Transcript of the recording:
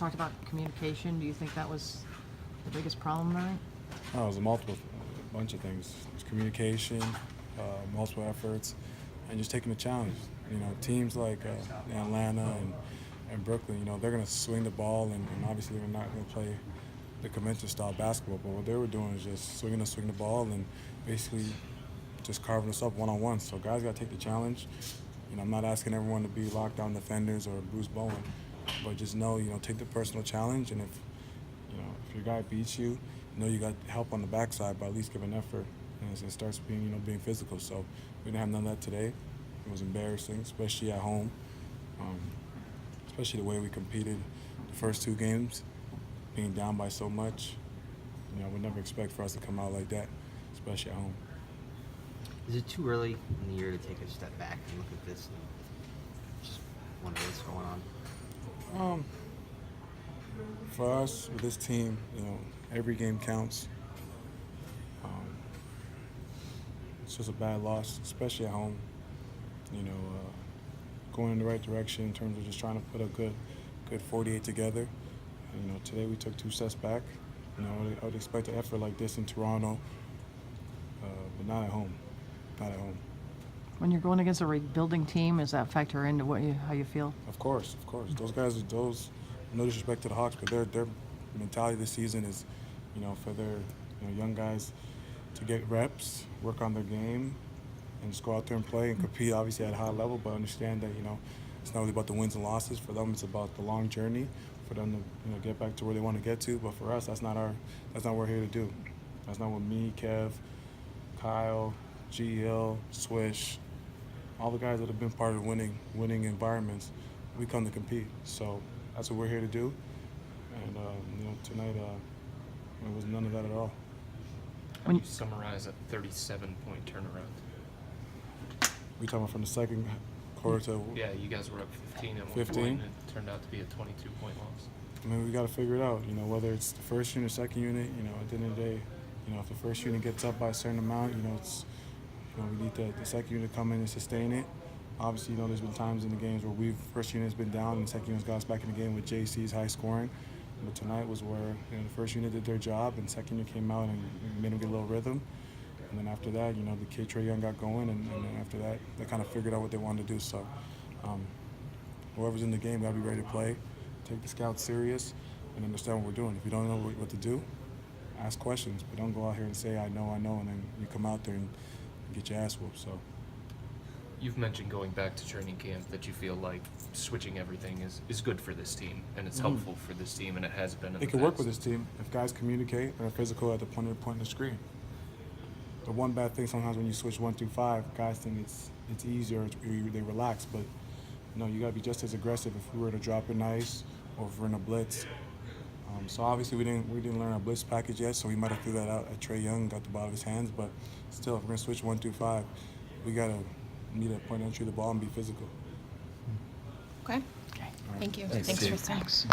talked about communication. Do you think that was the biggest problem tonight? Oh, it was a bunch of things. It was communication, multiple efforts, and just taking the challenge. You know, teams like Atlanta and Brooklyn, you know, they're going to swing the ball, and obviously they're not going to play the conventional style basketball. But what they were doing is just swing the ball and basically just carving us up one-on-one. So guys got to take the challenge. You know, I'm not asking everyone to be lockdown defenders or Bruce Bowen, but just know, you know, take the personal challenge, and if your guy beats you, you know you got help on the backside, but at least give an effort, and it starts being, you know, being physical. So we didn't have none of that today. It was embarrassing, especially at home, especially the way we competed the first two games, being down by so much. You know, I would never expect for us to come out like that, especially at home. Is it too early in the year to take a step back and look at this and just wonder what's going on? For us, with this team, you know, every game counts. It's just a bad loss, especially at home. You know, going in the right direction in terms of just trying to put a good 48 together. And, you know, today we took 2 steps back. You know, I would expect an effort like this in Toronto, but not at home. Not at home. When you're going against a rebuilding team, does that factor into how you feel? Of course. Those guys, no disrespect to the Hawks, but their mentality this season is, you know, for their young guys to get reps, work on their game, and just go out there and play and compete, obviously at a high level, but understand that, you know, it's not really about the wins and losses. For them, it's about the long journey, for them to, you know, get back to where they want to get to. But for us, that's not what we're here to do. That's not what me, Kev, Kyle, G.L., Swish, all the guys that have been part of winning environments, we come to compete. So that's what we're here to do. And you know, tonight it was none of that at all. How do you summarize a 37-point turnaround? We talking about from the second quarter to Yeah, you guys were up 15 at one 15. point, and it turned out to be a 22-point loss. I mean, we got to figure it out. You know, whether it's the first unit, second unit. You know, at the end of the day, you know, if the first unit gets up by a certain amount, you know, we need the second unit to come in and sustain it. Obviously, you know, there's been times in the games where first unit's been down and the second unit's got us back in the game with JC's high scoring. But tonight was where, you know, the first unit did their job and second unit came out and made them get a little rhythm. And then after that, you know, the kid Trey Young got going, and then after that, they kind of figured out what they wanted to do. So whoever's in the game got to be ready to play, take the scouts serious, and understand what we're doing. If you don't know what to do, ask questions, but don't go out here and say, I know, and then you come out there and get your ass whooped. So. You've mentioned going back to training camp that you feel like switching everything is good for this team, and it's helpful for this team, and it has been in the past. It can work with this team if guys communicate and are physical at the point of the screen. The one bad thing sometimes when you switch 1 through 5, guys think it's easier, they relax, but no, you got to be just as aggressive if we were to drop it nice or if we're in a blitz. So obviously we didn't learn our blitz package yet, so we might have threw that out at Trey Young, got the ball out of his hands, but still, if we're going to switch 1 through 5, we got to need a point of entry of the ball and be physical. Okay. Okay. Thank you. Thanks, Thanks Steve. Tristan. Thanks.